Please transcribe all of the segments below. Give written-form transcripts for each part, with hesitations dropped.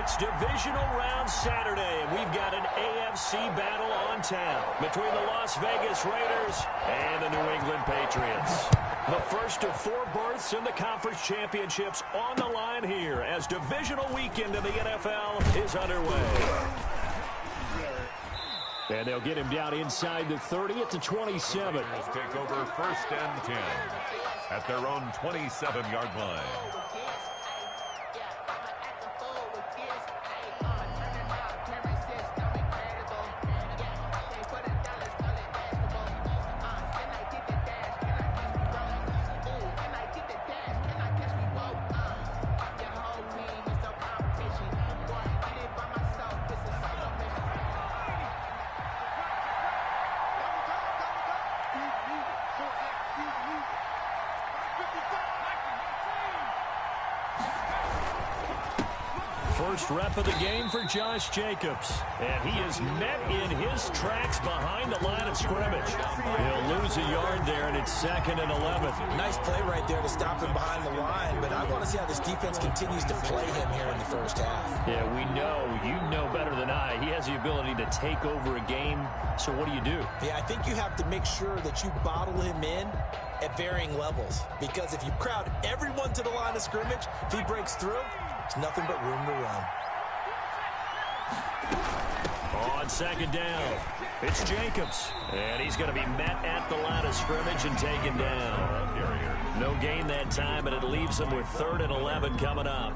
It's divisional round Saturday, and we've got an AFC battle on tap between the Las Vegas Raiders and the New England Patriots. The first of 4 berths in the conference championships on the line here as divisional weekend in the NFL is underway. And they'll get him down inside the 30 at the 27. Take over 1st and 10 at their own 27-yard line. First rep of the game for Josh Jacobs. And he is met in his tracks behind the line of scrimmage. He'll lose a yard there, and it's 2nd and 11. Nice play right there to stop him behind the line, but I want to see how this defense continues to play him here in the first half. Yeah, we know. You know better than I. He has the ability to take over a game, so what do you do? Yeah, I think you have to make sure that you bottle him in at varying levels, because if you crowd everyone to the line of scrimmage, if he breaks through, there's nothing but room to run. On 2nd down, it's Jacobs. And he's going to be met at the line of scrimmage and taken down. No gain that time, and it leaves him with 3rd and 11 coming up.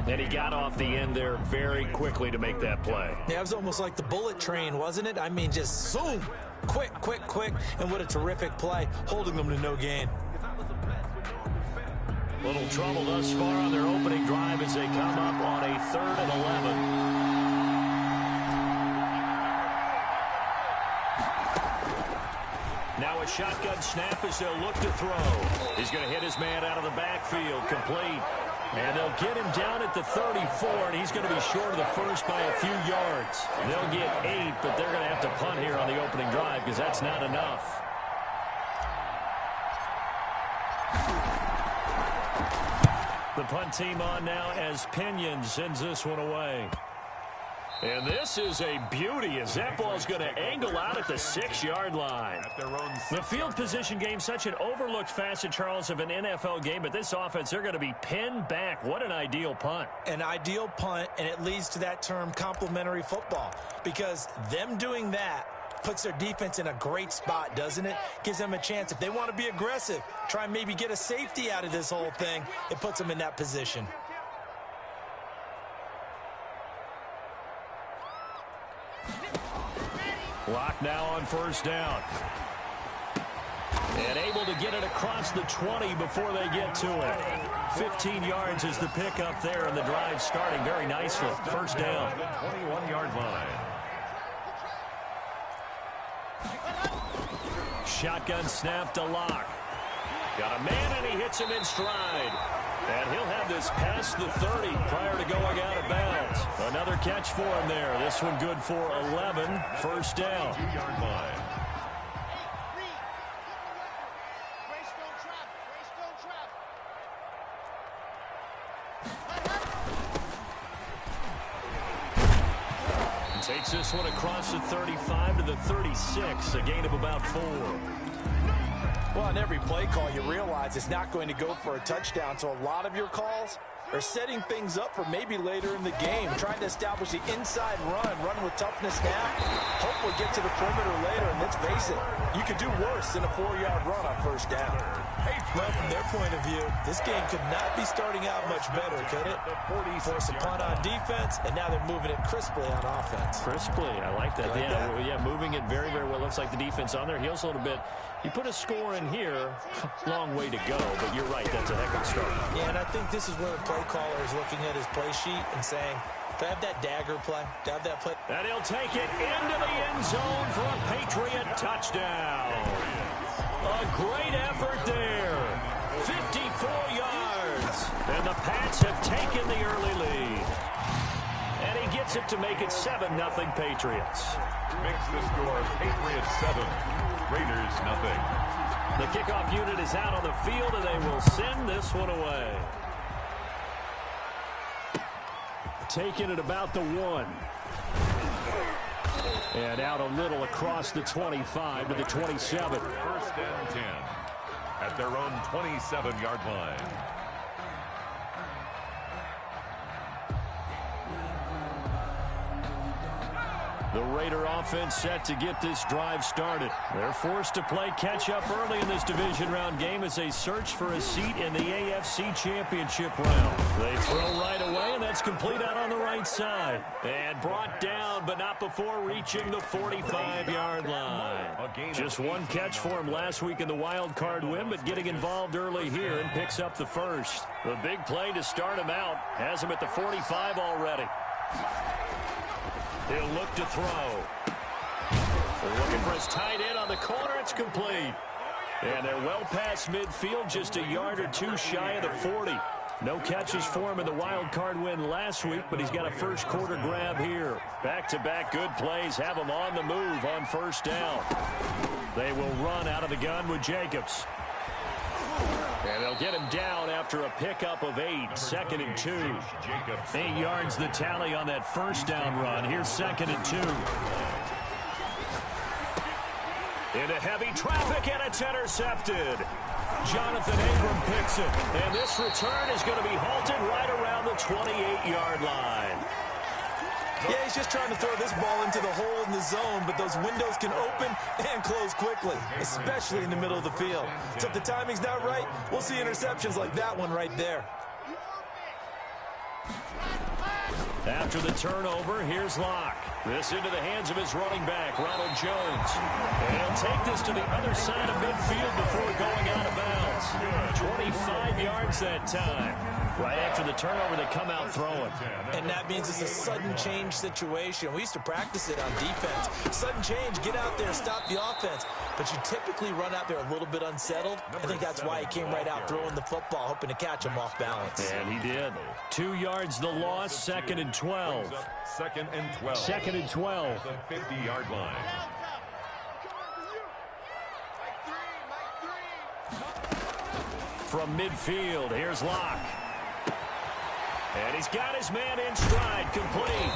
And he got off the end there very quickly to make that play. Yeah, it was almost like the bullet train, wasn't it? I mean, just zoom. Quick, quick, quick. And what a terrific play, holding them to no gain. Little trouble thus far on their opening drive as they come up on a 3rd and 11. Now a shotgun snap as they'll look to throw. He's going to hit his man out of the backfield, complete. And they'll get him down at the 34, and he's going to be short of the first by a few yards. They'll get 8, but they're going to have to punt here on the opening drive because that's not enough. The punt team on now as Pinion sends this one away. And this is a beauty as that ball's going to angle out at the 6-yard line. The field position game, such an overlooked facet, Charles, of an NFL game, but this offense, they're going to be pinned back. What an ideal punt. An ideal punt, and it leads to that term complementary football, because them doing that puts their defense in a great spot, doesn't it? Gives them a chance. If they want to be aggressive, try and maybe get a safety out of this whole thing, it puts them in that position. Lock now on 1st down. And able to get it across the 20 before they get to it. 15 yards is the pickup there, and the drive starting very nicely. 1st down. 21-yard line. Shotgun snap to Lock. Got a man, and he hits him in stride. And he'll have this past the 30 prior to going out of bounds. Another catch for him there. This one good for 11. 1st down. 2-yard line. Takes this one across the 35 to the 36, a gain of about 4. Well, on every play call, you realize it's not going to go for a touchdown, so a lot of your calls are setting things up for maybe later in the game, trying to establish the inside run with toughness now. Hopefully get to the perimeter later, and let's face it, you could do worse than a 4-yard run on 1st down. Well, from their point of view, this game could not be starting out much better, could it? Force a punt on defense, and now they're moving it crisply on offense. Crisply, I like that. Yeah, moving it very, very well. Looks like the defense on their heels a little bit. You put a score in here, long way to go, but you're right, that's a heck of a start. Yeah, and I think this is where the play caller is looking at his play sheet and saying, do I have that dagger play? Do I have that play? And he'll take it into the end zone for a Patriot touchdown. A great effort there. 54 yards. And the Pats have taken the early lead. And he gets it to make it 7-0 Patriots. Makes the score Patriots 7, Raiders 0. The kickoff unit is out on the field, and they will send this one away. taken at about the 1. And out a little across the 25 to the 27. First and 10 at their own 27-yard line. The Raider offense set to get this drive started. They're forced to play catch-up early in this division round game as they search for a seat in the AFC Championship round. They throw right away, and that's complete out on the right side. And brought down, but not before reaching the 45-yard line. Just one catch for him last week in the wild card win, but getting involved early here and picks up the first. The big play to start him out has him at the 45 already. He'll look to throw. They're looking for his tight end on the corner. It's complete. And they're well past midfield, just a yard or two shy of the 40. No catches for him in the wild card win last week, but he's got a first quarter grab here. Back-to-back good plays have him on the move on first down. They will run out of the gun with Jacobs. And they'll get him down after a pickup of 8, 2nd and 2. 8 yards the tally on that first down run. Here's 2nd and 2. Into heavy traffic, and it's intercepted. Jonathan Abram picks it, and this return is going to be halted right around the 28-yard line. Yeah, he's just trying to throw this ball into the hole in the zone, but those windows can open and close quickly, especially in the middle of the field. So if the timing's not right, we'll see interceptions like that one right there. After the turnover, here's Locke. This into the hands of his running back, Ronald Jones. And he'll take this to the other side of midfield before going out of bounds. 25 yards that time. Right after the turnover, they come out throwing. And that means it's a sudden change situation. We used to practice it on defense. Sudden change, get out there, stop the offense. But you typically run out there a little bit unsettled. I think that's why he came right out throwing the football, hoping to catch him off balance. And he did. 2 yards the loss, 2nd and 12. 2nd and 12. 2nd and 12. The 50-yard line. From midfield, here's Locke. And he's got his man in stride, complete.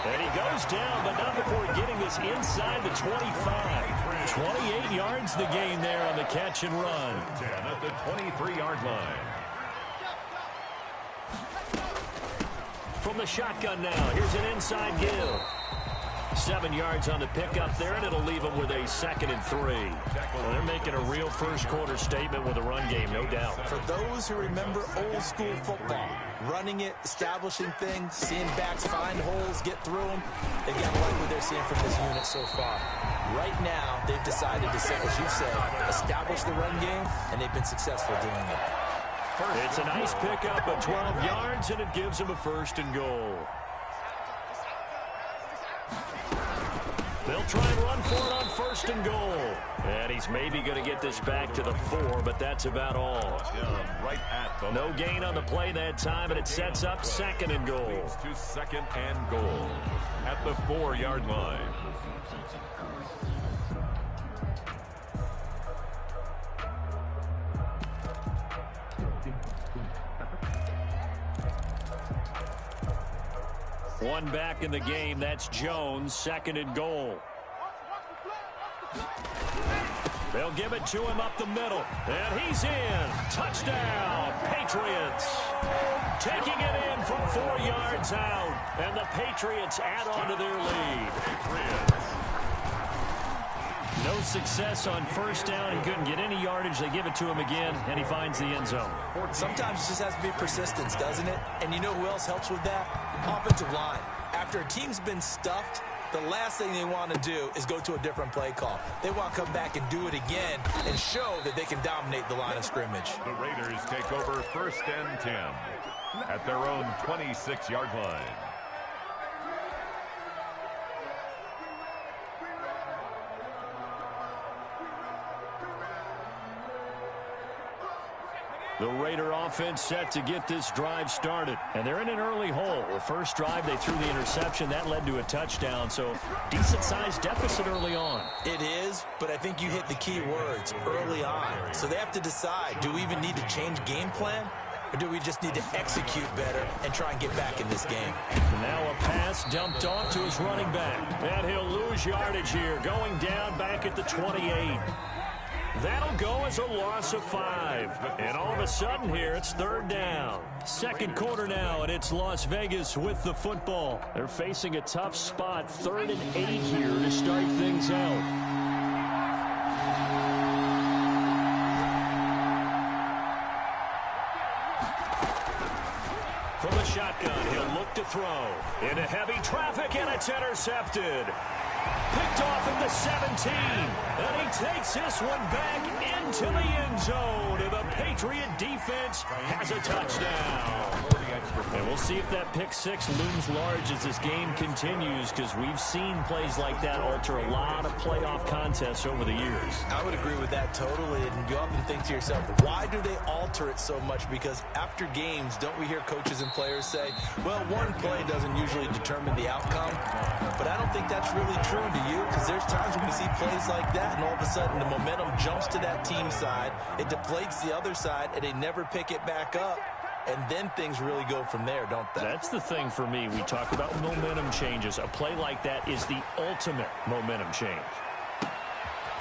And he goes down, but not before getting this inside the 25. 28 yards the gain there on the catch and run. 10 at the 23-yard line. From the shotgun now, here's an inside give. 7 yards on the pickup there, and it'll leave them with a 2nd and 3. Well, they're making a real first quarter statement with a run game, no doubt. For those who remember old school football, running it, establishing things, seeing backs find holes, get through them, they got to like what they're seeing from this unit so far. Right now, they've decided to, as you said, establish the run game, and they've been successful doing it. It's a nice pickup of 12 yards, and it gives them a 1st and goal. They'll try and run for it on 1st and goal. And he's maybe going to get this back to the 4, but that's about all. No gain on the play that time, and it sets up 2nd and goal. To 2nd and goal at the 4-yard line. One back in the game. That's Jones. 2nd and goal. They'll give it to him up the middle. And he's in. Touchdown, Patriots. Taking it in from 4 yards out. And the Patriots add on to their lead. No success on first down. He couldn't get any yardage. They give it to him again, and he finds the end zone. Sometimes it just has to be persistence, doesn't it? And you know who else helps with that? Offensive line. After a team's been stuffed, the last thing they want to do is go to a different play call. They want to come back and do it again and show that they can dominate the line of scrimmage. The Raiders take over 1st and 10 at their own 26-yard line. The Raider offense set to get this drive started. And they're in an early hole. The first drive, they threw the interception. That led to a touchdown. So decent-sized deficit early on. It is, but I think you hit the key words, early on. So they have to decide, do we even need to change game plan? or do we just need to execute better and try and get back in this game? Now a pass dumped off to his running back. And he'll lose yardage here, going down back at the 28. That'll go as a loss of 5. And all of a sudden here, it's third down. Second quarter now, and it's Las Vegas with the football. They're facing a tough spot, 3rd and 8 here to start things out. From the shotgun, he'll look to throw. Into heavy traffic, and it's intercepted. Picked off at the 17, and he takes this one back into the end zone. And the Patriot defense has a touchdown. And we'll see if that pick six looms large as this game continues, because we've seen plays like that alter a lot of playoff contests over the years. I would agree with that totally, and you often think to yourself, why do they alter it so much? Because after games, don't we hear coaches and players say, well, one play doesn't usually determine the outcome? But I don't think that's really true, do you? Because there's times when we see plays like that, and all of a sudden the momentum jumps to that team side, it deflates the other side, and they never pick it back up. And then things really go from there, don't they? That's the thing for me. We talk about momentum changes. A play like that is the ultimate momentum change.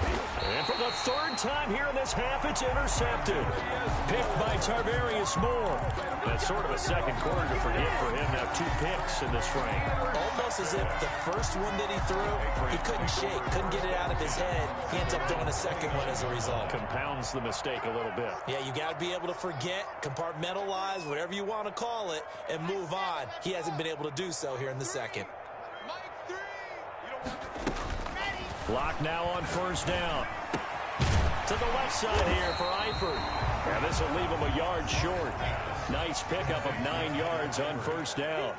And for the 3rd time here in this half, it's intercepted. Picked by Tarvarius Moore. That's sort of a second quarter to forget for him. Now 2 picks in this frame. Almost as if the first one that he threw, he couldn't shake, couldn't get it out of his head. He ends up throwing a second one as a result. Compounds the mistake a little bit. Yeah, you got to be able to forget, compartmentalize, whatever you want to call it, and move on. He hasn't been able to do so here in the second. Clock now on 1st down. To the left side here for Eifert. And this will leave him a yard short. Nice pickup of 9 yards on 1st down.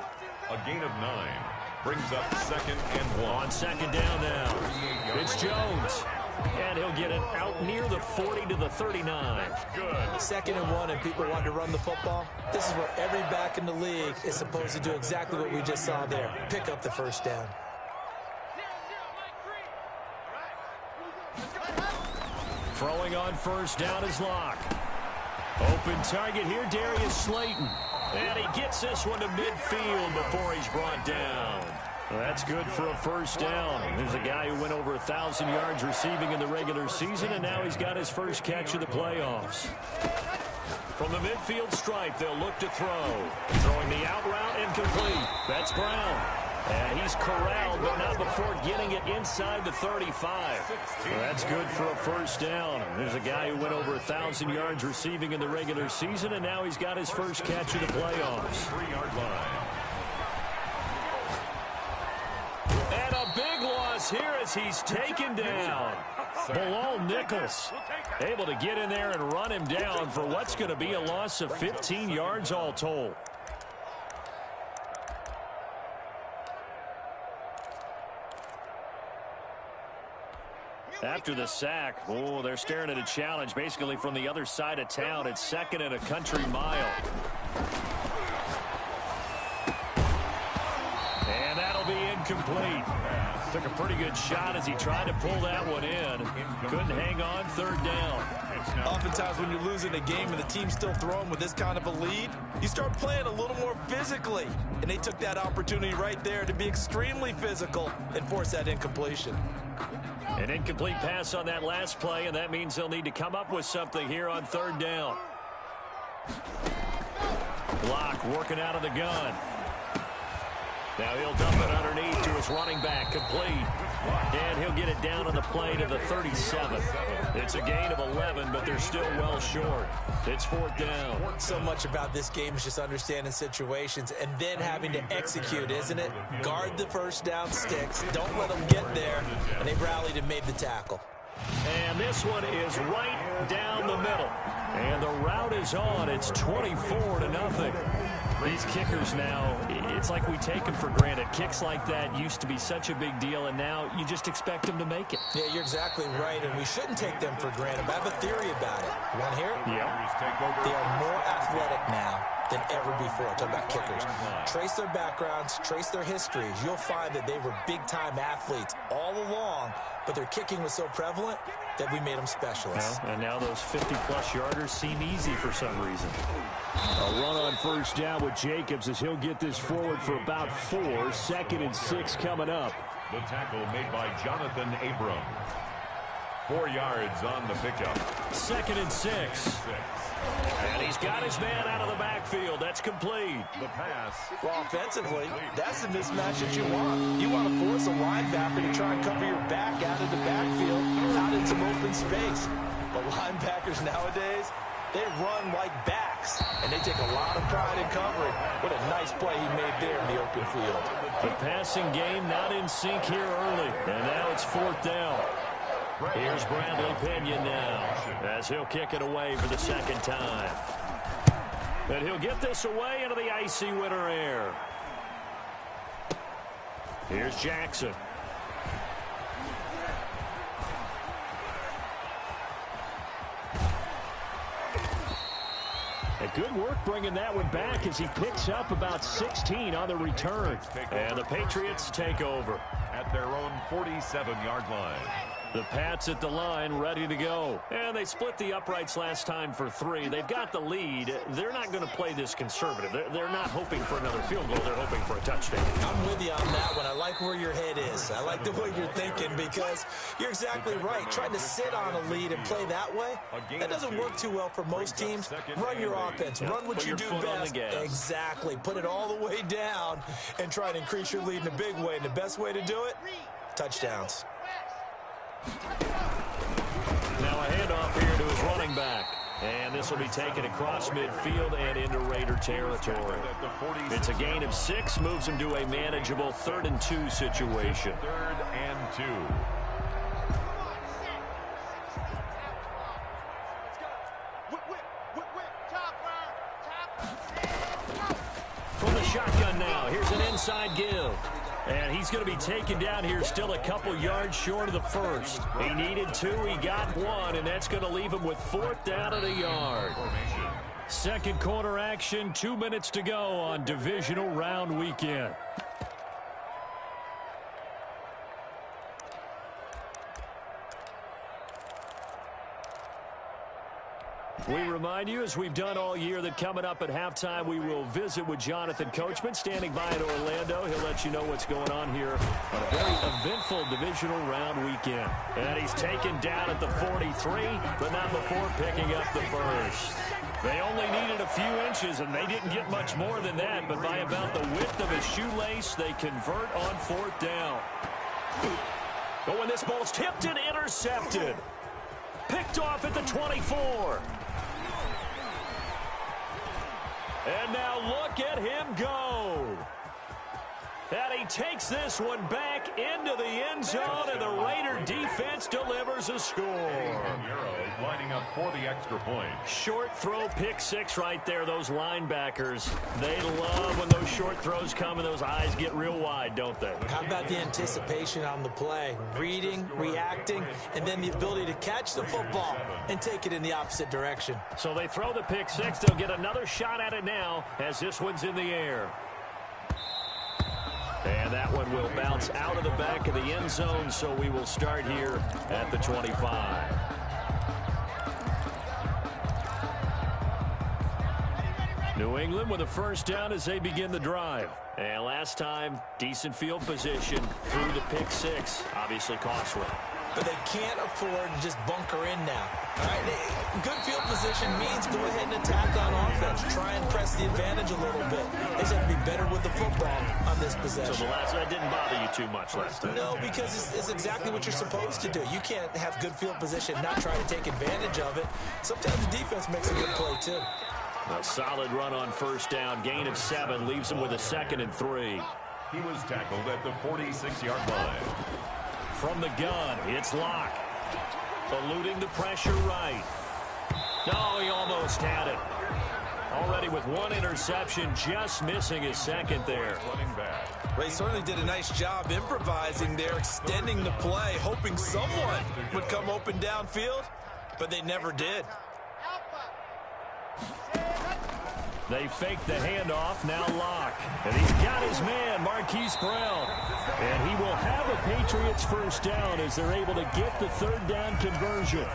A gain of 9 brings up 2nd and 1. On 2nd down now. It's Jones. And he'll get it out near the 40 to the 39. Good. 2nd and 1, and people want to run the football. This is where every back in the league is supposed to do exactly what we just saw there. Pick up the 1st down. Throwing on 1st down is Locke. Open target here, Darius Slayton. And he gets this one to midfield before he's brought down. Well, that's good for a 1st down. There's a guy who went over 1,000 yards receiving in the regular season, and now he's got his first catch of the playoffs. From the midfield stripe, they'll look to throw. Throwing the out route incomplete. That's Brown. And he's corralled, but not before getting it inside the 35. Well, that's good for a 1st down. There's a guy who went over 1,000 yards receiving in the regular season, and now he's got his first catch of the playoffs. 3-yard line. And a big loss here as he's taken down. Bilal Nichols able to get in there and run him down for what's going to be a loss of 15 yards all told. After the sack, oh, they're staring at a challenge basically from the other side of town. It's 2nd and a country mile. And that'll be incomplete. Took a pretty good shot as he tried to pull that one in. Couldn't hang on, 3rd down. Oftentimes when you're losing a game and the team's still throwing with this kind of a lead, you start playing a little more physically. And they took that opportunity right there to be extremely physical and force that incompletion. An incomplete pass on that last play, and that means they'll need to come up with something here on 3rd down. Locke working out of the gun. Now he'll dump it underneath to his running back, complete. And he'll get it down on the play to the 37. It's a gain of 11, but they're still well short. It's 4th down. So much about this game is just understanding situations and then having to execute, isn't it? Guard the 1st down sticks. Don't let them get there. And they rallied and made the tackle. And this one is right down the middle. And the route is on. It's 24-0. These kickers now, it's like we take them for granted. Kicks like that used to be such a big deal, and now you just expect them to make it. Yeah, you're exactly right, and we shouldn't take them for granted. But I have a theory about it. You want to hear it? Yeah. They are more athletic now. than ever before. Talk about kickers. Trace their backgrounds, trace their histories. You'll find that they were big-time athletes all along, but their kicking was so prevalent that we made them specialists. Well, and now those 50-plus yarders seem easy for some reason. A run on first down with Jacobs as he'll get this forward for about 4. 2nd and 6 coming up. The tackle made by Jonathan Abram. 4 yards on the pickup. 2nd and 6. And he's got his man out of the backfield. That's complete. The pass. Well, offensively, that's the mismatch that you want. You want to force a linebacker to try and cover your back out of the backfield, out in some open space. But linebackers nowadays, they run like backs, and they take a lot of pride in covering. What a nice play he made there in the open field. The passing game not in sync here early. And now it's 4th down. Here's Bradley Pinion now as he'll kick it away for the 2nd time. And he'll get this away into the icy winter air. Here's Jackson. Good work bringing that one back as he picks up about 16 on the return. And the Patriots take over at their own 47-yard line. The Pats at the line, ready to go. And they split the uprights last time for 3. They've got the lead. They're not going to play this conservative. They're not hoping for another field goal. They're hoping for a touchdown. I'm with you on that one. I like where your head is. I like the way you're thinking because you're exactly right. Trying to sit on a lead and play that way, that doesn't work too well for most teams. Run your offense. Run what you do best. Exactly. Put it all the way down and try and increase your lead in a big way. And the best way to do it, touchdowns. Now a handoff here to his running back. And this will be taken across midfield and into Raider territory. It's a gain of 6, moves him to a manageable 3rd and 2 situation. 3rd and 2. From the shotgun now, here's an inside give. And he's going to be taken down here still a couple yards short of the 1st. He needed 2, he got 1, and that's going to leave him with 4th down and a yard. 2nd quarter action, 2 minutes to go on divisional round weekend. We remind you, as we've done all year, that coming up at halftime, we will visit with Jonathan Coachman, standing by in Orlando. He'll let you know what's going on here on a very eventful divisional round weekend. And he's taken down at the 43, but not before picking up the 1st. They only needed a few inches, and they didn't get much more than that, but by about the width of his shoelace, they convert on 4th down. But when this ball's tipped and intercepted, picked off at the 24. And now look at him go. And he takes this one back into the end zone, and the Raider defense delivers a score. Lining up for the extra point. Short throw, pick 6 right there. Those linebackers, they love when those short throws come and those eyes get real wide, don't they? How about the anticipation on the play? Reading, reacting, and then the ability to catch the football and take it in the opposite direction. So they throw the pick 6. They'll get another shot at it now as this one's in the air. And that one will bounce out of the back of the end zone, so we will start here at the 25. New England with a 1st down as they begin the drive. And last time, decent field position through the pick 6. Obviously costly. But they can't afford to just bunker in now. All right, good field position means go ahead and attack on offense. Try and press the advantage a little bit. They just have to be better with the football on this possession. So the last that didn't bother you too much last time? No, because it's exactly what you're supposed to do. You can't have good field position, not try to take advantage of it. Sometimes the defense makes a good play, too. A solid run on 1st down. Gain of 7 leaves him with a 2nd and 3. He was tackled at the 46-yard line. From the gun, it's Locke. Eluding the pressure right. No, he almost had it. Already with 1 interception, just missing his 2nd there. Ray certainly did a nice job improvising there, extending the play, hoping someone would come open downfield, but they never did. They fake the handoff, now Locke. And he's got his man, Marquise Brown. And he will have a Patriots first down as they're able to get the third down conversion.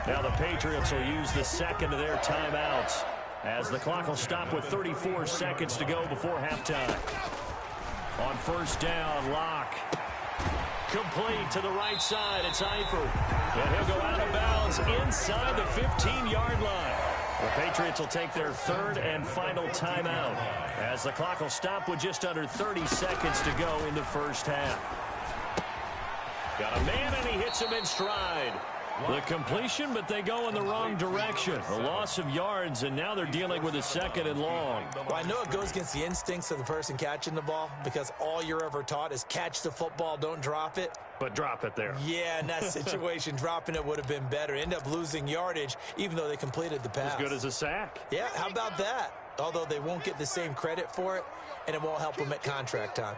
Now the Patriots will use the second of their timeouts as the clock will stop with 34 seconds to go before halftime. On first down, Locke. Complete to the right side. It's Eifert. And he'll go out of bounds inside the 15-yard line. The Patriots will take their third and final timeout as the clock will stop with just under 30 seconds to go in the first half. Got a man, and he hits him in stride. The completion, but they go in the wrong direction. A loss of yards, and now they're dealing with a second and long. Well, I know it goes against the instincts of the person catching the ball because all you're ever taught is catch the football, don't drop it. But drop it there. Yeah, in that situation, dropping it would have been better. End up losing yardage, even though they completed the pass. As good as a sack. Yeah, how about that? Although they won't get the same credit for it, and it won't help them at contract time.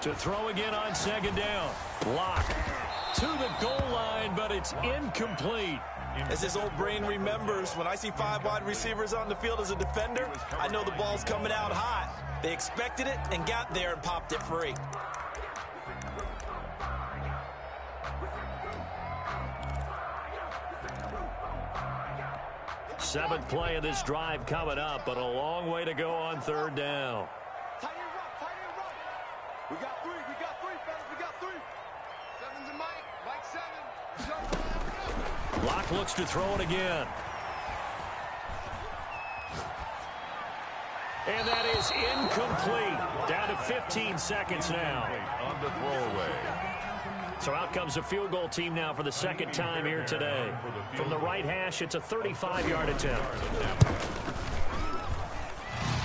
To throw again on second down. Locke to the goal line, but it's incomplete. As his old brain remembers, when I see 5 wide receivers on the field as a defender, I know the ball's coming out hot. They expected it and got there and popped it free. Seventh play of this drive coming up, but a long way to go on third down. We got three, fellas, we got three. Seven's a Mike, seven. Locke looks to throw it again. And that is incomplete. Down to 15 seconds now. On the throwaway. So out comes a field goal team now for the second time here today. From the right hash, it's a 35-yard attempt.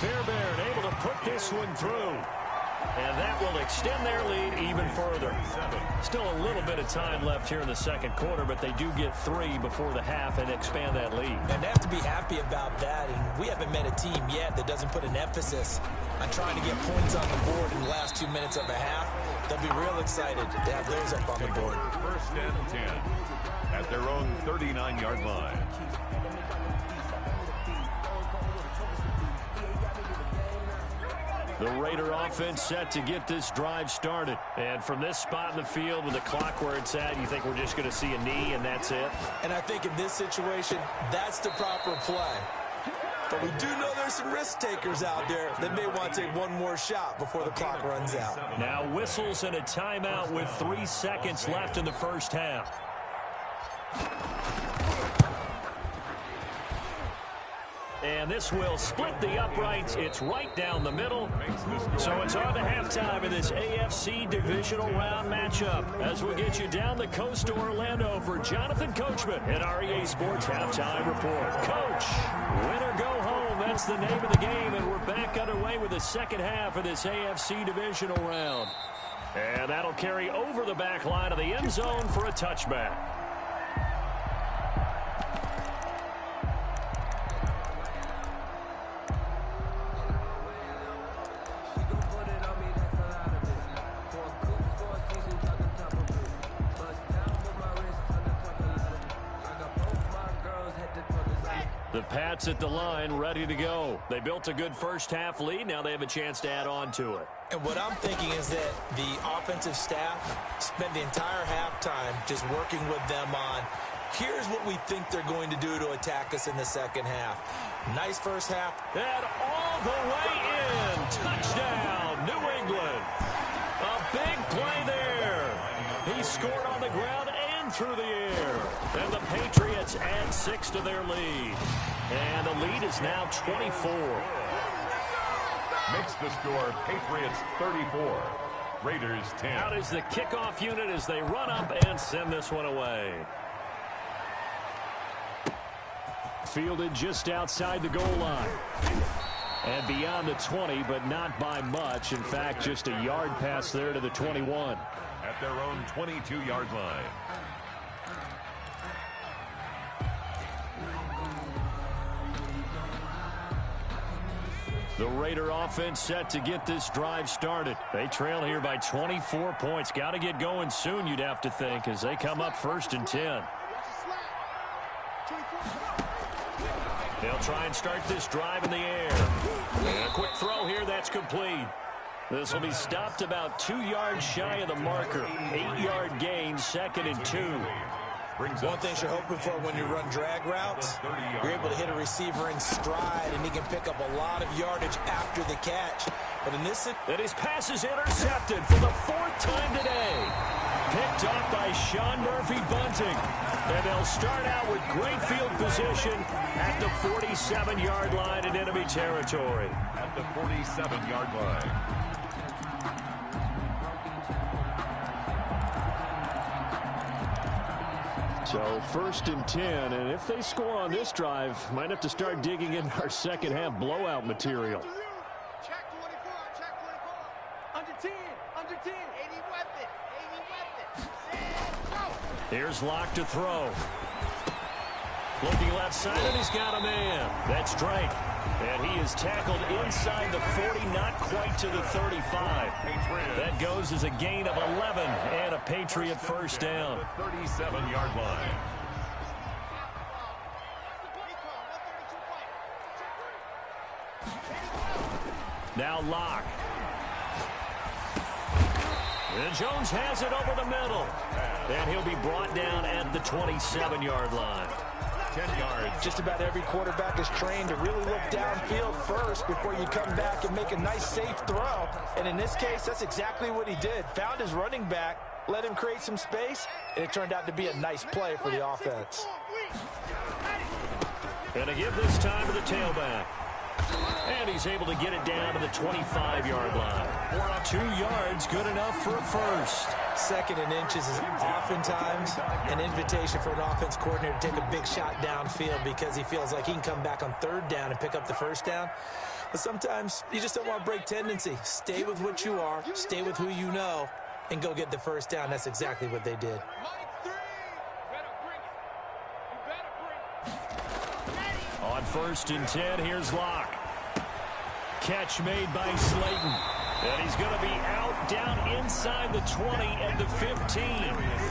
Fairbairn able to put this one through. And that will extend their lead even further. Still a little bit of time left here in the second quarter, but they do get 3 before the half and expand that lead. And they have to be happy about that. And we haven't met a team yet that doesn't put an emphasis on trying to get points on the board in the last 2 minutes of a half. They'll be real excited to have those up on the board. First and 10 at their own 39-yard line. The Raider offense set to get this drive started. And from this spot in the field with the clock where it's at, you think we're just going to see a knee and that's it? And I think in this situation, that's the proper play. But we do know there's some risk takers out there that may want to take one more shot before the clock runs out. Now whistles and a timeout with 3 seconds left in the first half. And this will split the uprights. It's right down the middle. So it's on to halftime in this AFC divisional round matchup as we get you down the coast to Orlando for Jonathan Coachman at our EA Sports Halftime Report. Coach, win or go home. That's the name of the game, and we're back underway with the second half of this AFC divisional round. And that'll carry over the back line of the end zone for a touchback. The Pats at the line, ready to go. They built a good first half lead. Now they have a chance to add on to it. And what I'm thinking is that the offensive staff spent the entire halftime just working with them on, here's what we think they're going to do to attack us in the second half. Nice first half. And all the way in. Touchdown, New England. A big play there. He scored on the ground and through the air. And the Patriots add 6 to their lead. And the lead is now 24. Makes the score Patriots 34, Raiders 10. Out is the kickoff unit as they run up and send this one away. Fielded just outside the goal line. And beyond the 20, but not by much. In fact, just a yard pass there to the 21. At their own 22-yard line. The Raider offense set to get this drive started. They trail here by 24 points. Got to get going soon, you'd have to think, as they come up 1st and 10. They'll try and start this drive in the air. And a quick throw here, that's complete. This will be stopped about 2 yards shy of the marker. 8-yard gain, 2nd and 2. One thing you're hoping for when you run drag routes, you're able to hit a receiver in stride, and he can pick up a lot of yardage after the catch. But in this... And his pass is intercepted for the 4th time today. Picked off by Sean Murphy-Bunting. And they'll start out with great field position at the 47-yard line in enemy territory. At the 47-yard line. So 1st and 10, and if they score on this drive, might have to start digging in our second half blowout material. Check 24, check 24. Under 10, under 10. 80 weapon, 80 weapon. Set, go. Here's Locke to throw. Looking left side, and he's got a man. That's Drake. And he is tackled inside the 40, not quite to the 35. That goes as a gain of 11 and a Patriot first down. The 37-yard line. Now Locke. And Jones has it over the middle. And he'll be brought down at the 27-yard line. 10 yards. Just about every quarterback is trained to really look downfield first before you come back and make a nice, safe throw. And in this case, that's exactly what he did. Found his running back, let him create some space, and it turned out to be a nice play for the offense. And to give this time to the tailback. And he's able to get it down to the 25-yard line. 2 yards, good enough for a first. 2nd and inches is oftentimes an invitation for an offense coordinator to take a big shot downfield because he feels like he can come back on 3rd down and pick up the first down. But sometimes you just don't want to break tendency. Stay with what you are, stay with who you know, and go get the first down. That's exactly what they did. On 1st and 10, here's Locke. Catch made by Slayton. And he's going to be out down inside the 20 and the 15.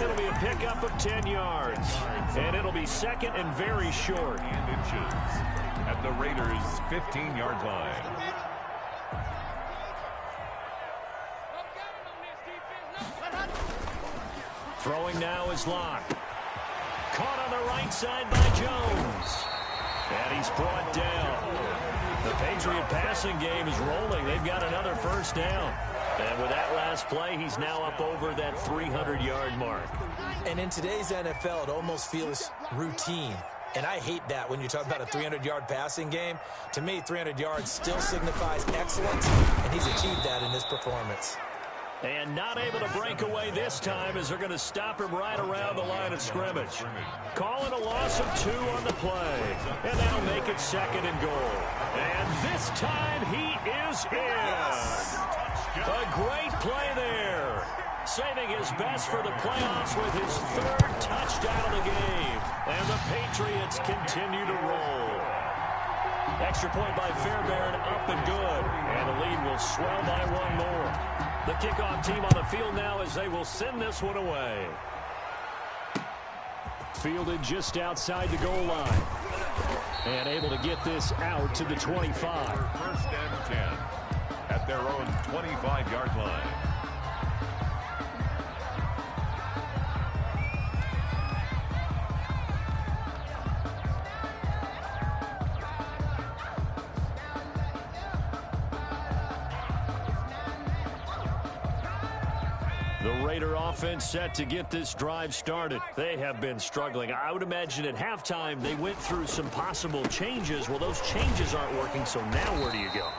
It'll be a pickup of 10 yards. And it'll be 2nd and very short. And inches at the Raiders' 15-yard line. Throwing now is Locke. Caught on the right side by Jones. And he's brought down. The Patriot passing game is rolling. They've got another first down. And with that last play, he's now up over that 300-yard mark. And in today's NFL, it almost feels routine. And I hate that when you talk about a 300-yard passing game. To me, 300 yards still signifies excellence, and he's achieved that in this performance. And not able to break away this time as they're going to stop him right around the line of scrimmage. Calling a loss of 2 on the play. And that'll make it 2nd and goal. And this time he is in. A great play there. Saving his best for the playoffs with his 3rd touchdown of the game. And the Patriots continue to roll. Extra point by Fairbairn, up and good. And the lead will swell by 1 more. The kickoff team on the field now as they will send this one away. Fielded just outside the goal line. And able to get this out to the 25. 1st and 10 at their own 25-yard line. The Raider offense set to get this drive started. They have been struggling. I would imagine at halftime they went through some possible changes. Well, those changes aren't working, so now where do you go?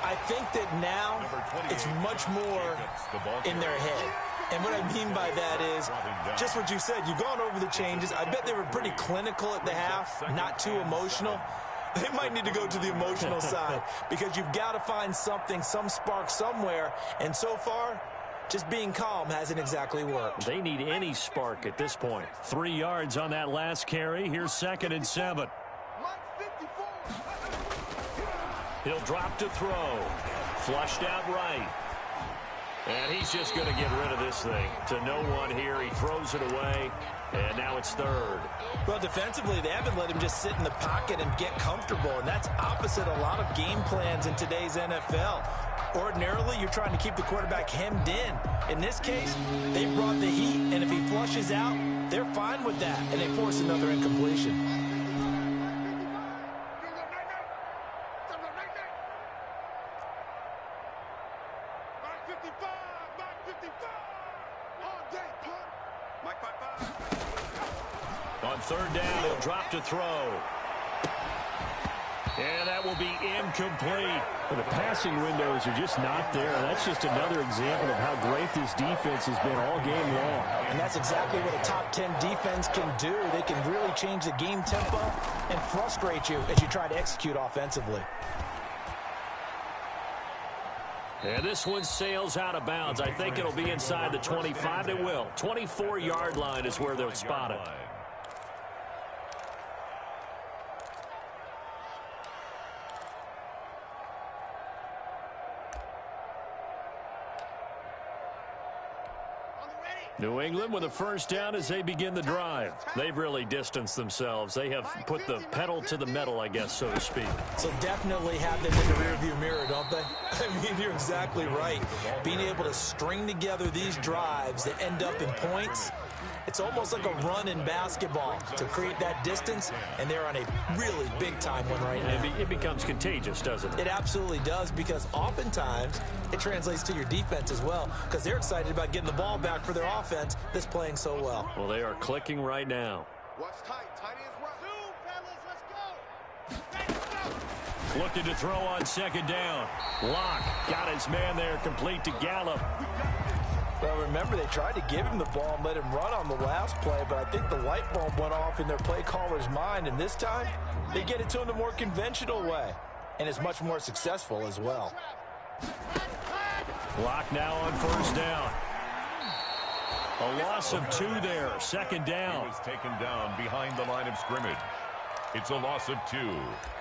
I think that now it's much more in their head. And what I mean by that is just what you said. You've gone over the changes. I bet they were pretty clinical at the half, not too emotional. They might need to go to the emotional side because you've got to find something, some spark somewhere. And so far, just being calm hasn't exactly worked. They need any spark at this point. 3 yards on that last carry. Here's 2nd and 7. He'll drop to throw. Flushed out right. And he's just going to get rid of this thing. To no one here. He throws it away. And now it's third. Well, defensively, they haven't let him just sit in the pocket and get comfortable. And that's opposite a lot of game plans in today's NFL. Ordinarily, you're trying to keep the quarterback hemmed in. In this case, they brought the heat. And if he flushes out, they're fine with that. And they force another incompletion. On third down, he'll drop to throw. And that will be incomplete. Well, the passing windows are just not there. That's just another example of how great this defense has been all game long. And that's exactly what a top 10 defense can do. They can really change the game tempo and frustrate you as you try to execute offensively. And this one sails out of bounds. I think it'll be inside the 25. It will. 24-yard line is where they'll spot it. New England with a first down as they begin the drive. They've really distanced themselves. They have put the pedal to the metal, I guess, so to speak. So definitely have them in the rearview mirror, don't they? I mean, you're exactly right. Being able to string together these drives that end up in points, it's almost like a run in basketball to create that distance, and they're on a really big-time one right now. It becomes contagious, doesn't it? It absolutely does, because oftentimes it translates to your defense as well, because they're excited about getting the ball back for their offense that's playing so well. Well, they are clicking right now. Watch tight. Tight is right. Zoom, fellas. Let's go. Looking to throw on second down. Locke got his man there, complete to Gallup. Well, remember, they tried to give him the ball and let him run on the last play, but I think the light bulb went off in their play caller's mind, and this time they get it to him the more conventional way, and it's much more successful as well. Locke now on first down. A loss of 2 there, second down. He was taken down behind the line of scrimmage. It's a loss of 2.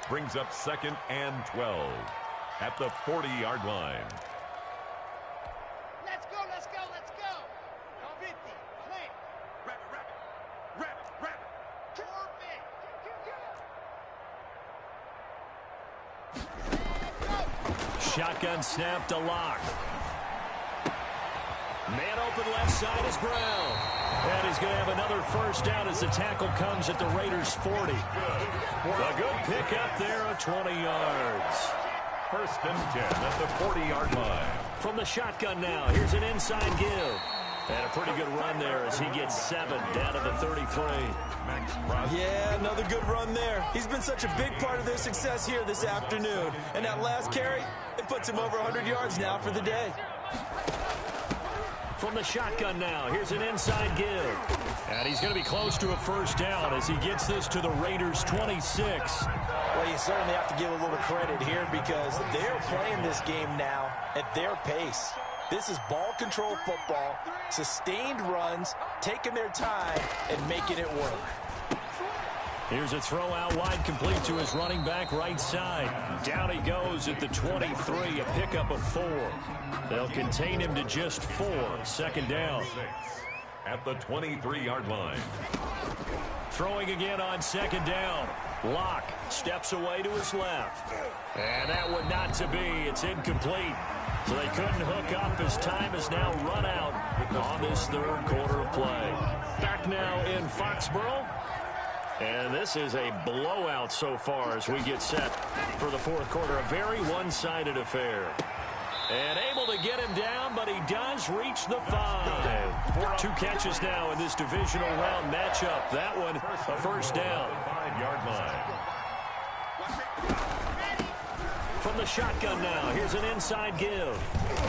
Brings up 2nd and 12 at the 40-yard line. Let's go. Let's go. Let's go. No 50. Clear. Rabbit. Shotgun snap to Locke. Man open left side is Brown. And he's going to have another first down as the tackle comes at the Raiders' 40. A good pick up there of 20 yards. 1st and 10 at the 40-yard line. From the shotgun now, here's an inside give. And a pretty good run there as he gets 7 down to the 33. Yeah, another good run there. He's been such a big part of their success here this afternoon. And that last carry, it puts him over 100 yards now for the day. From the shotgun now, here's an inside give. And he's going to be close to a first down as he gets this to the Raiders' 26. Well, you certainly have to give a little credit here because they're playing this game now at their pace. This is ball control football, sustained runs, taking their time, and making it work. Here's a throw out wide, complete to his running back right side. Down he goes at the 23, a pickup of 4. They'll contain him to just 4. Second down. At the 23-yard line. Throwing again on second down. Locke steps away to his left. And that one not to be. It's incomplete. So they couldn't hook up as time is now run out on this third quarter of play. Back now in Foxborough. And this is a blowout so far as we get set for the fourth quarter. A very one-sided affair. And able to get him down, but he does reach the 5. 2 catches now in this divisional round matchup. That one, a first down. 5-yard line. From the shotgun now, here's an inside give.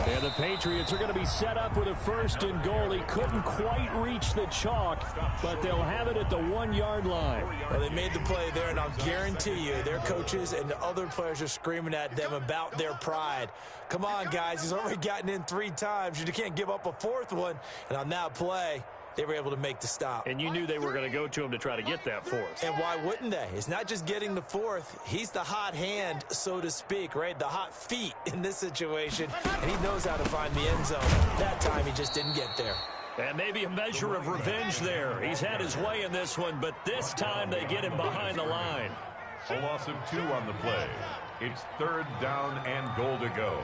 And the Patriots are going to be set up with a 1st and goal. He couldn't quite reach the chalk, but they'll have it at the 1-yard line. Well, they made the play there, and I'll guarantee you their coaches and the other players are screaming at them about their pride. Come on, guys. He's already gotten in 3 times. You can't give up a 4th one. And on that play, they were able to make the stop. And you knew they were going to go to him to try to get that fourth. And why wouldn't they? It's not just getting the fourth. He's the hot hand, so to speak, right? The hot feet in this situation. And he knows how to find the end zone. That time, he just didn't get there. And maybe a measure of revenge there. He's had his way in this one, but this time they get him behind the line. A loss of 2 on the play. It's 3rd down and goal to go.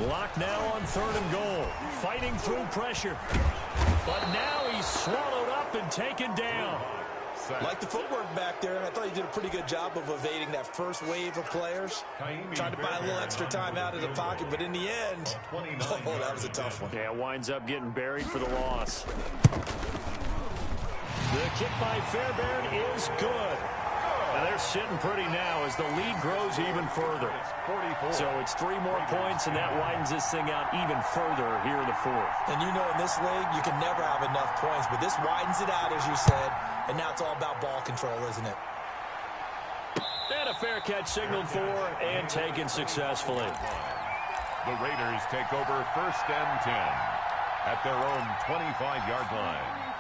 Lock now on 3rd and goal. Fighting through pressure. But now he's swallowed up and taken down. Like the footwork back there, I thought he did a pretty good job of evading that first wave of players. Tried to buy a little extra time out of the pocket, but in the end, oh, that was a tough one. Yeah, winds up getting buried for the loss. The kick by Fairbairn is good. And they're sitting pretty now as the lead grows even further. So it's 3 more points, and that widens this thing out even further here in the 4th. And you know in this league, you can never have enough points, but this widens it out, as you said, and now it's all about ball control, isn't it? And a fair catch signaled for and taken successfully. The Raiders take over 1st and 10 at their own 25-yard line.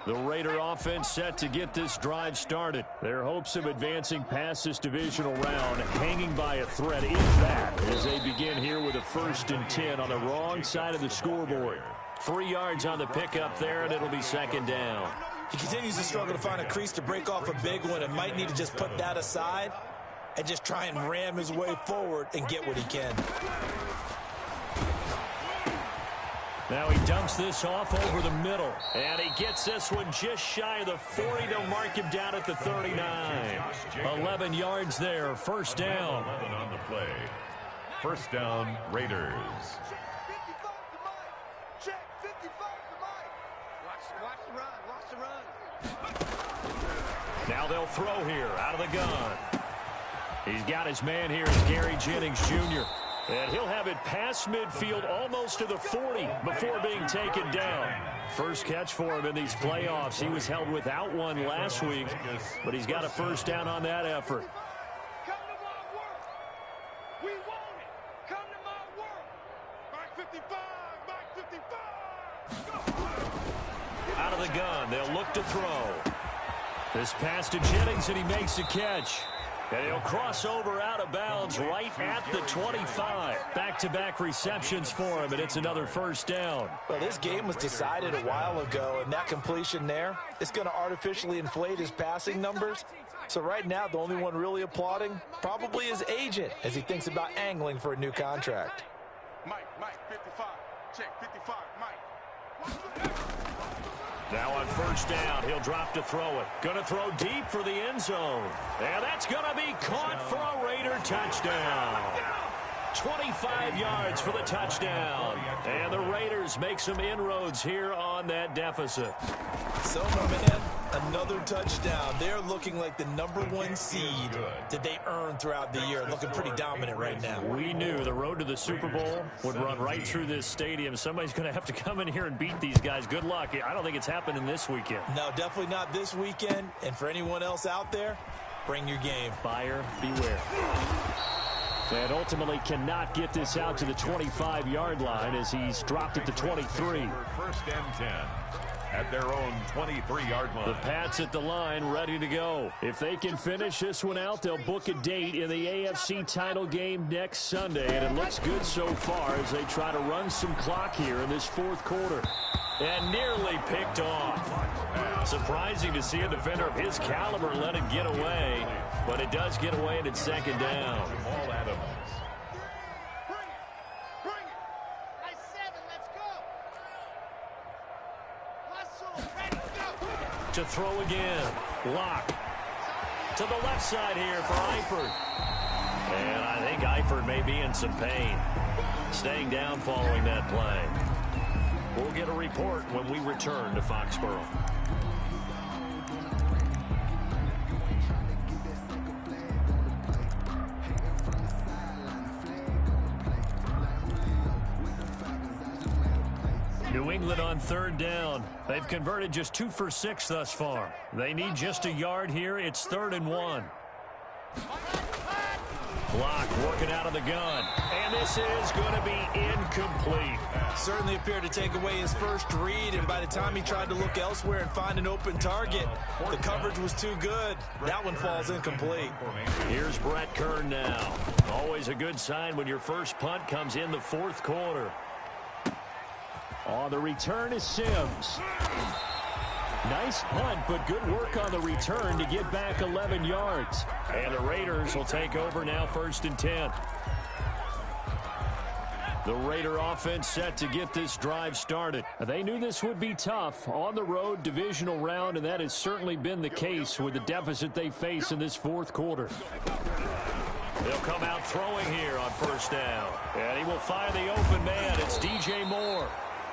The Raider offense set to get this drive started. Their hopes of advancing past this divisional round hanging by a thread, if that, as they begin here with a 1st and 10 on the wrong side of the scoreboard. 3 yards on the pickup there, and it'll be 2nd down. He continues to struggle to find a crease to break off a big one and might need to just put that aside and just try and ram his way forward and get what he can. Now he dumps this off over the middle, and he gets this one just shy of the 40. They'll mark him down at the 39. 11 yards there, 1st down. 11 on the play. 1st down, Raiders. Check 55 to Mike. Watch the run. Watch the run. Now they'll throw here out of the gun. He's got his man here as Gary Jennings Jr. And he'll have it past midfield almost to the 40 before being taken down. First catch for him in these playoffs. He was held without one last week, but he's got a 1st down on that effort. Come to my work. We want it. Come to my work. Mike 55. Mike 55. Out of the gun, they'll look to throw. This pass to Jennings, and he makes the catch. And he'll cross over out of bounds right at the 25. Back-to-back receptions for him, and it's another 1st down. Well, this game was decided a while ago, and that completion there is going to artificially inflate his passing numbers. So right now, the only one really applauding probably his agent as he thinks about angling for a new contract. Mike 55. Check 55. Mike. Now on 1st down, he'll drop to throw it. Going to throw deep for the end zone. And that's going to be caught for a Raider touchdown. 25 yards for the touchdown. And the Raiders make some inroads here on that deficit. So, my man, another touchdown. They're looking like the #1 seed that they earned throughout the year. Looking pretty dominant right now. We knew the road to the Super Bowl would run right through this stadium. Somebody's going to have to come in here and beat these guys. Good luck. I don't think it's happening this weekend. No, definitely not this weekend. And for anyone else out there, bring your game. Buyer beware. And ultimately cannot get this out to the 25-yard line as he's dropped at the 23. 1st and 10 at their own 23-yard line. The Pats at the line ready to go. If they can finish this one out, they'll book a date in the AFC title game next Sunday. And it looks good so far as they try to run some clock here in this 4th quarter. And nearly picked off. Surprising to see a defender of his caliber let it get away. But it does get away and it's 2nd down. Jamal Adams. Bring it. Nice 7. Let's go. Hustle. Ready, go. To throw again. Lock. To the left side here for Eifert. And I think Eifert may be in some pain. Staying down following that play. We'll get a report when we return to Foxborough. New England on third down. They've converted just 2 for 6 thus far. They need just a yard here. It's 3rd and 1. Block working out of the gun. And this is going to be incomplete. Certainly appeared to take away his first read, and by the time he tried to look elsewhere and find an open target, the coverage was too good. That one falls incomplete. Here's Brett Kern now. Always a good sign when your first punt comes in the 4th quarter. On the return is Sims. Nice punt, but good work on the return to get back 11 yards. And the Raiders will take over now, 1st and 10. The Raider offense set to get this drive started. They knew this would be tough. On the road, divisional round, and that has certainly been the case with the deficit they face in this 4th quarter. They'll come out throwing here on 1st down. And he will find the open man. It's DJ Moore.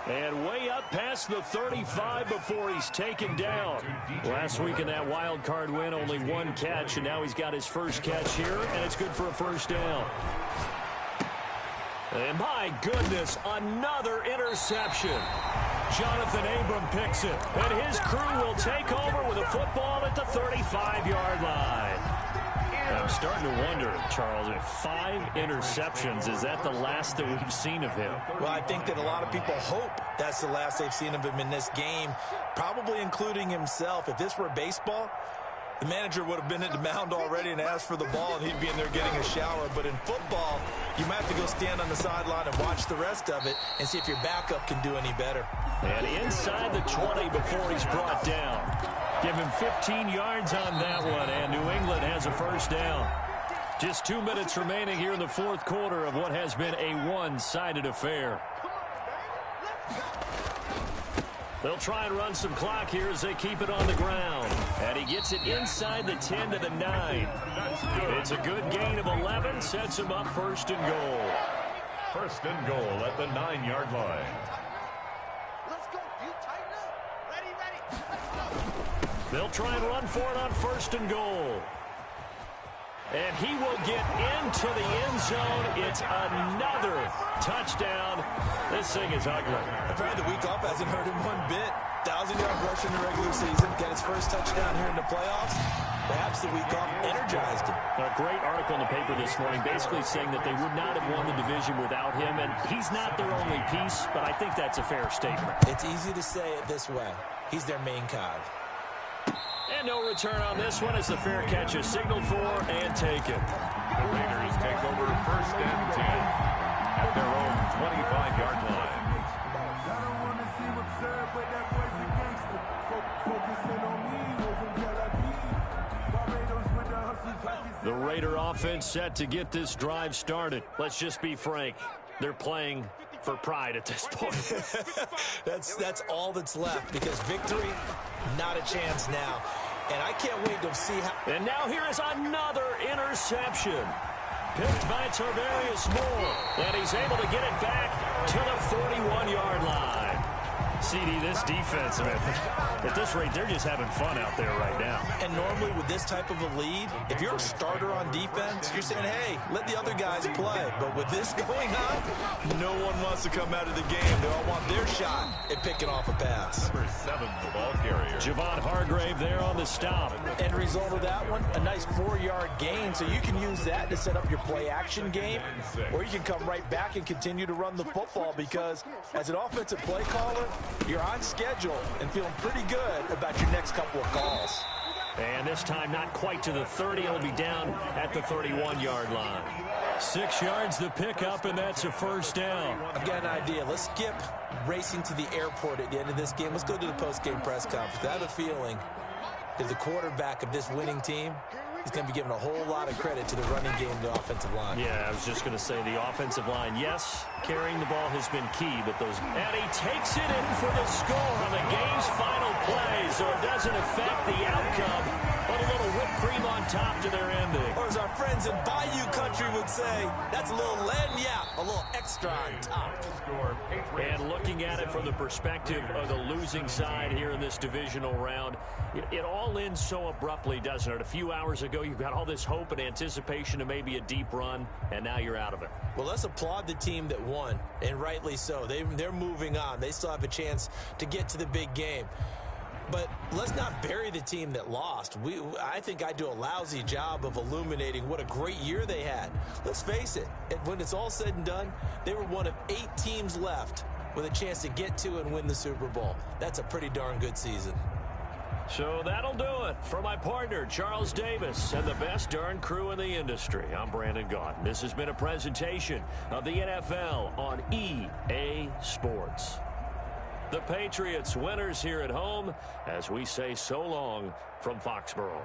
And way up past the 35 before he's taken down. Last week in that wild card win, only 1 catch, and now he's got his first catch here, and it's good for a 1st down. And my goodness, another interception. Jonathan Abram picks it, and his crew will take over with a football at the 35-yard line. I'm starting to wonder, Charles, if 5 interceptions, is that the last that we've seen of him? Well, I think that a lot of people hope that's the last they've seen of him in this game, probably including himself. If this were baseball, the manager would have been at the mound already and asked for the ball, and he'd be in there getting a shower. But in football, you might have to go stand on the sideline and watch the rest of it and see if your backup can do any better. And inside the 20 before he's brought down. Give him 15 yards on that one, and New England has a 1st down. Just 2 minutes remaining here in the 4th quarter of what has been a one-sided affair. They'll try and run some clock here as they keep it on the ground. And he gets it inside the 10 to the 9. It's a good gain of 11, sets him up 1st and goal. 1st and goal at the 9-yard line. They'll try and run for it on 1st and goal. And he will get into the end zone. It's another touchdown. This thing is ugly. Apparently the week off hasn't hurt him one bit. 1,000-yard rush in the regular season. Got his first touchdown here in the playoffs. Perhaps the week off energized him. A great article in the paper this morning basically saying that they would not have won the division without him. And he's not their only piece, but I think that's a fair statement. It's easy to say it this way. He's their main cog. And no return on this one as the fair catch is signaled for and taken. The Raiders take over 1st and 10 at their own 25-yard line. The Raider offense set to get this drive started. Let's just be frank. They're playing for pride at this point. That's all that's left, because victory, not a chance now. And I can't wait to see how... And now here is another interception. Picked by Tarvarius Moore. And he's able to get it back to the 41-yard line. CD, this defense, man, at this rate, they're just having fun out there right now. And normally with this type of a lead, if you're a starter on defense, you're saying, hey, let the other guys play. But with this going on, no one wants to come out of the game. They all want their shot at picking off a pass. Number 7, the ball carrier. Javon Hargrave there on the stop. End result of that one, a nice 4-yard gain. So you can use that to set up your play-action game, or you can come right back and continue to run the football, because as an offensive play caller, you're on schedule and feeling pretty good about your next couple of calls. And this time not quite to the 30. It'll be down at the 31-yard line. 6 yards the pickup, and that's a 1st down. I've got an idea. Let's skip racing to the airport at the end of this game. Let's go to the post-game press conference. I have a feeling that the quarterback of this winning team is going to be given a whole lot of credit to the running game and the offensive line. Yeah, I was just going to say the offensive line, yes, carrying the ball has been key, but those... And he takes it in for the score on the game's final play, so it doesn't affect the outcome. Put a little whipped cream on top to their ending. Or as our friends in Bayou Country would say, that's a little lagniappe, a little extra on top. And looking at it from the perspective of the losing side here in this divisional round, it all ends so abruptly, doesn't it? A few hours ago, you've got all this hope and anticipation of maybe a deep run, and now you're out of it. Well, let's applaud the team that won, and rightly so. They're moving on. They still have a chance to get to the big game. But let's not bury the team that lost. I think I do a lousy job of illuminating what a great year they had. Let's face it, when it's all said and done, they were one of 8 teams left with a chance to get to and win the Super Bowl. That's a pretty darn good season. So that'll do it for my partner, Charles Davis, and the best darn crew in the industry. I'm Brandon Gaudin. This has been a presentation of the NFL on EA Sports. The Patriots winners here at home as we say so long from Foxborough.